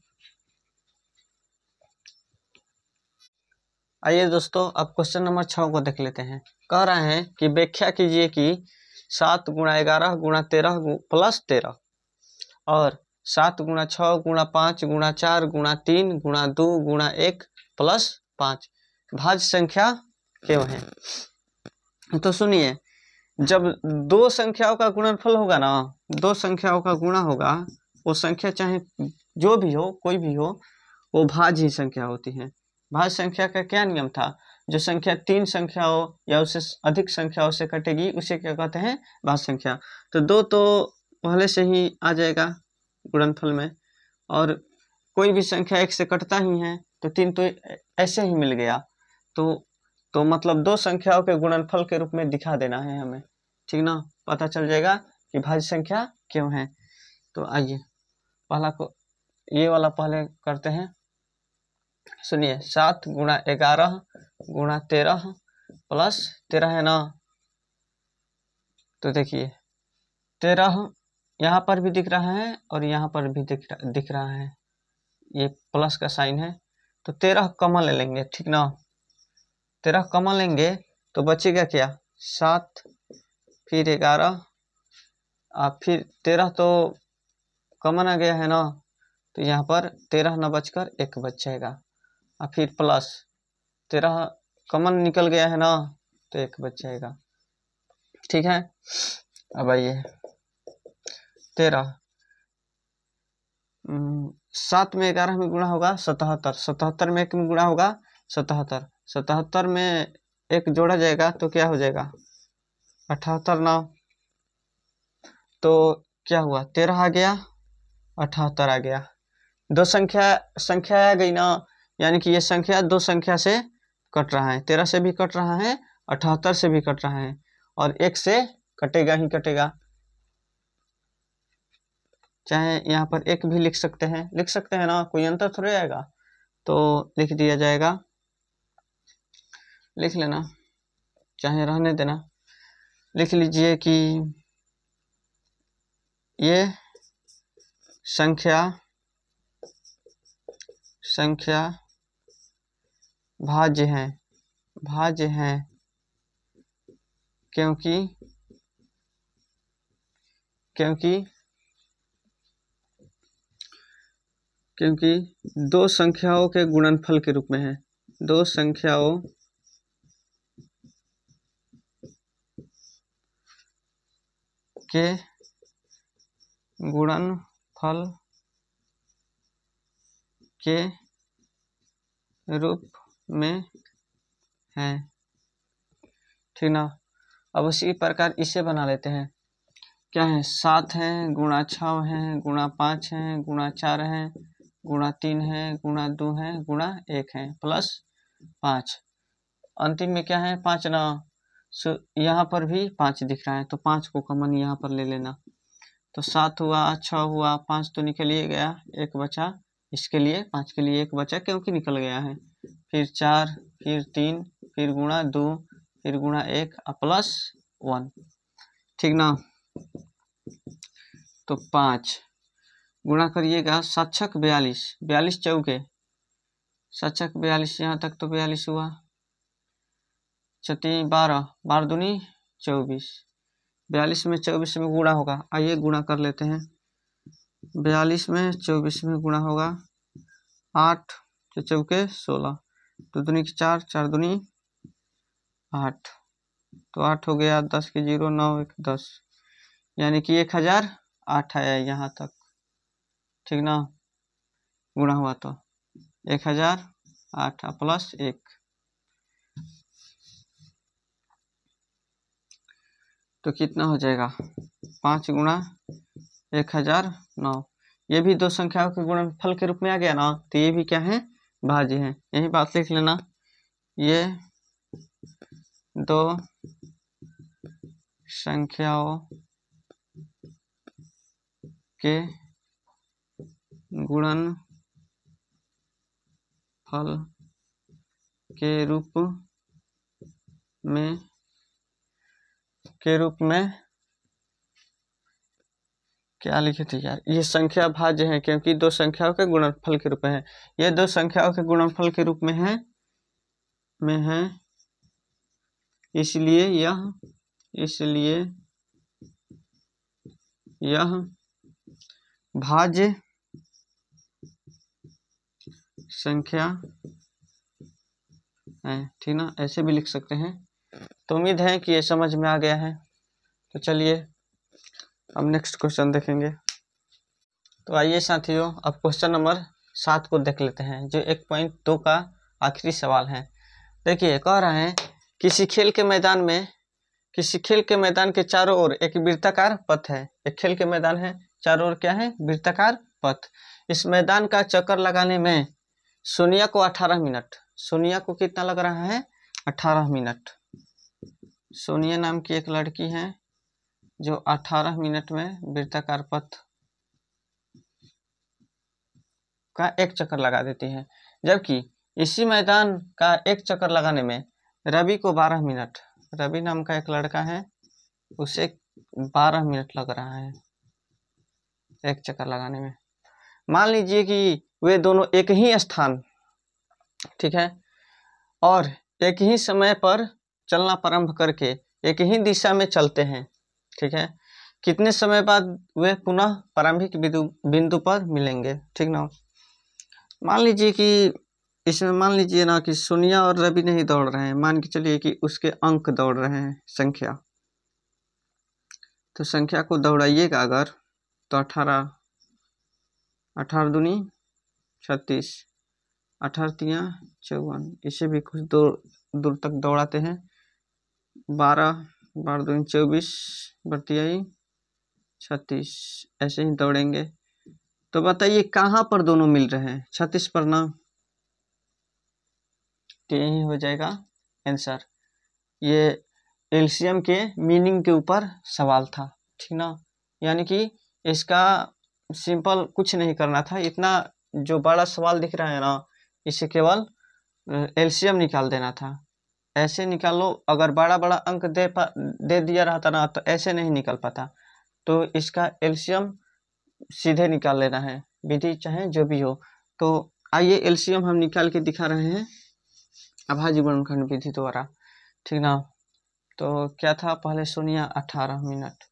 आइए दोस्तों, अब क्वेश्चन नंबर 6 को देख लेते हैं। कह रहे हैं कि व्याख्या कीजिए कि 7 × 11 × 13 + 13 और 7 गुणा 6 गुणा 5 गुणा 4 गुणा 3 गुणा 2 गुणा 1 प्लस 5 भाज्य संख्या क्यों है। तो सुनिए, जब दो संख्याओं का गुणनफल होगा ना, दो संख्याओं का गुणा होगा, वो संख्या चाहे जो भी हो, कोई भी हो, वो भाज्य ही संख्या होती है। भाज्य संख्या का क्या नियम था, जो संख्या 3 संख्याओं या उससे अधिक संख्याओं से कटेगी उसे क्या कहते हैं, भाज्य संख्या। तो 2 तो पहले से ही आ जाएगा गुणनफल में, और कोई भी संख्या 1 से कटता ही है, तो 3 तो ऐसे ही मिल गया। तो मतलब दो संख्याओं के गुणनफल के रूप में दिखा देना है हमें, ठीक ना, पता चल जाएगा कि भाज्य संख्या क्यों है। तो आइए पहला को ये वाला पहले करते हैं। सुनिए, 7 गुणा 11 गुणा 13 प्लस 13 है ना। तो देखिए 13 यहाँ पर भी दिख रहा है और यहाँ पर भी दिख रहा है, ये प्लस का साइन है। तो 13 कॉमन ले लेंगे, ठीक ना। 13 कॉमन लेंगे तो बचेगा क्या, 7 फिर 11 फिर 13 तो कॉमन आ गया है ना, तो यहाँ पर 13 न बचकर 1 बच जाएगा। और फिर प्लस 13 कॉमन निकल गया है ना, तो 1 बच जाएगा, ठीक है। अब आइए 13 7 में 11 में गुणा होगा 77, 77 में 1 में गुणा होगा 77, 77 में 1 जोड़ा जाएगा तो क्या हो जाएगा 78 ना। तो क्या हुआ, 13 आ गया 78 आ गया, दो संख्या आ गई ना, यानी कि ये संख्या दो संख्या से कट रहा है, 13 से भी कट रहा है 78 से भी कट रहा है, और 1 से कटेगा ही कटेगा। चाहे यहाँ पर 1 भी लिख सकते हैं ना, कोई अंतर थोड़े आएगा, तो लिख दिया जाएगा, लिख लेना, चाहे रहने देना। लिख लीजिए कि ये संख्या भाज्य है क्योंकि दो संख्याओं के गुणनफल के रूप में है, दो संख्याओं के गुणनफल के रूप में है, ठीक ना। अब उसी प्रकार इसे बना लेते हैं, क्या है 7 है गुणा 6 है गुणा 5 है गुणा 4 है गुणा 3 है गुणा 2 है गुणा 1 है प्लस 5, अंतिम में क्या है 5 ना। यहाँ पर भी 5 दिख रहा है, तो 5 को कॉमन यहाँ पर ले लेना। तो 7 हुआ 6 हुआ 5 तो निकल ही गया, 1 बचा, इसके लिए 5 के लिए 1 बचा क्योंकि निकल गया है। फिर 4 फिर 3 फिर गुणा 2 फिर गुणा 1 प्लस 1, ठीक ना। तो 5 गुणा करिएगा 7 छक 42, 42 चौके 7 छक 42, यहाँ तक तो 42 हुआ, 12 12 दूनी 24, 42 में 24 में गुणा होगा, आइए गुणा कर लेते हैं। 42 में 24 में गुणा होगा 8 चौके 16, 2 दूनी 4 4 दूनी 8, तो 8 हो गया, 10 के 0 9 1 10, यानी कि 1008 आया यहाँ तक, ठीक ना। गुणा हुआ तो 1008 प्लस 1, तो कितना हो जाएगा 5 गुणा 1009। ये भी दो संख्याओं के गुणनफल के रूप में आ गया ना, तो ये भी क्या है भाज्य है, यही बात लिख लेना। ये दो संख्याओं के गुणनफल के रूप में क्या लिखे थे यार, ये संख्या भाज्य है क्योंकि दो संख्याओं के गुणनफल के रूप में है, ये दो संख्याओं के गुणनफल के रूप में है, इसलिए यह भाज्य संख्या है, ठीक ना, ऐसे भी लिख सकते हैं। तो उम्मीद है कि ये समझ में आ गया है। तो चलिए अब नेक्स्ट क्वेश्चन देखेंगे। तो आइए साथियों, अब क्वेश्चन नंबर 7 को देख लेते हैं, जो 1.2 का आखिरी सवाल है। देखिए, कह रहा है किसी खेल के मैदान के चारों ओर एक वृत्ताकार पथ है। एक खेल के मैदान है, चारों ओर क्या है? वृत्ताकार पथ। इस मैदान का चक्कर लगाने में सोनिया को 18 मिनट, सोनिया को कितना लग रहा है? 18 मिनट। सोनिया नाम की एक लड़की है जो 18 मिनट में वृत्ताकार पथ का एक चक्कर लगा देती है, जबकि इसी मैदान का एक चक्कर लगाने में रवि को 12 मिनट, रवि नाम का एक लड़का है, उसे 12 मिनट लग रहा है एक चक्कर लगाने में। मान लीजिए कि वे दोनों एक ही स्थान, ठीक है, और एक ही समय पर चलना प्रारंभ करके एक ही दिशा में चलते हैं, ठीक है। कितने समय बाद वे पुनः प्रारंभिक बिंदु पर मिलेंगे, ठीक ना। मान लीजिए कि इसमें मान लीजिए ना कि सोनिया और रवि नहीं दौड़ रहे हैं, मान के चलिए कि उसके अंक दौड़ रहे हैं, संख्या। तो संख्या को दौड़ाइएगा अगर, तो 18 दूनी 36, 18 तिया 54, इसे भी कुछ दूर तक दौड़ाते हैं। 12 दूनी 24, बतियाई 36, ऐसे ही दौड़ेंगे। तो बताइए कहाँ पर दोनों मिल रहे हैं? 36 पर ना, तो यही हो जाएगा आंसर। ये एलसीएम के मीनिंग के ऊपर सवाल था, ठीक ना। यानी कि इसका सिंपल कुछ नहीं करना था, इतना जो बड़ा सवाल दिख रहा है ना, इसे केवल एलसीएम निकाल देना था। ऐसे निकाल लो, अगर बड़ा बड़ा अंक दे दिया रहता ना तो ऐसे नहीं निकल पाता। तो इसका एलसीएम सीधे निकाल लेना है, विधि चाहे जो भी हो। तो आइए एलसीएम हम निकाल के दिखा रहे हैं अभाज्य गुणनखंड विधि द्वारा, ठीक ना। तो क्या था? पहले सोनिया 18 मिनट,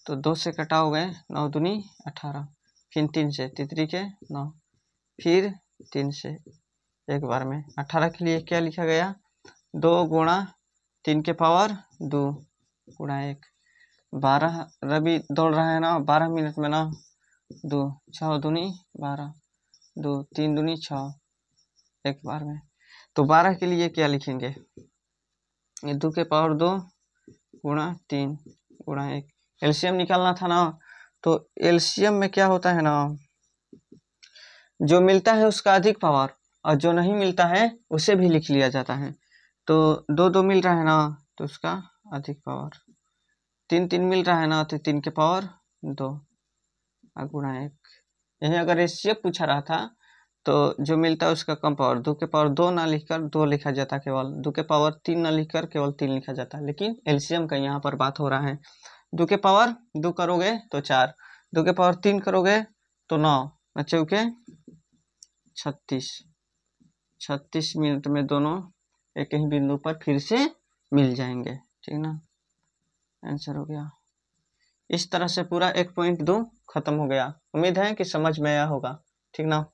तो 2 से कटाओगे 9 दूनी 18, फिर 3 से, तितरी के 9, फिर 3 से एक बार में। 18 के लिए क्या लिखा गया? 2 गुणा 3 के पावर 2 गुणा 1। 12 रवि दौड़ रहा है ना 12 मिनट में ना, 2 6 दूनी 12, 2 3 दूनी 6 एक बार में। तो 12 के लिए क्या लिखेंगे? 2 के पावर 2 गुणा 3 गुणा 1। एलसीएम निकालना था ना, तो एलसीएम में क्या होता है ना, जो मिलता है उसका अधिक पावर और जो नहीं मिलता है उसे भी लिख लिया जाता है। तो 2 मिल रहा है ना, तो उसका अधिक पावर। 3 मिल रहा है ना, तो 3 के पावर 2 गुणा 1। यही अगर रेशियो पूछा रहा था तो जो मिलता है उसका कम पावर, 2 के पावर 2 ना लिखकर 2 लिखा जाता, केवल 2 के पावर 3 ना लिखकर केवल 3 लिखा जाता। लेकिन एलसीएम का यहाँ पर बात हो रहा है। 2 के पावर 2 करोगे तो 4, 2 के पावर 3 करोगे तो 9, चौके 36 मिनट में दोनों एक ही बिंदु पर फिर से मिल जाएंगे, ठीक ना। आंसर हो गया। इस तरह से पूरा 1.2 खत्म हो गया। उम्मीद है कि समझ में आया होगा, ठीक ना।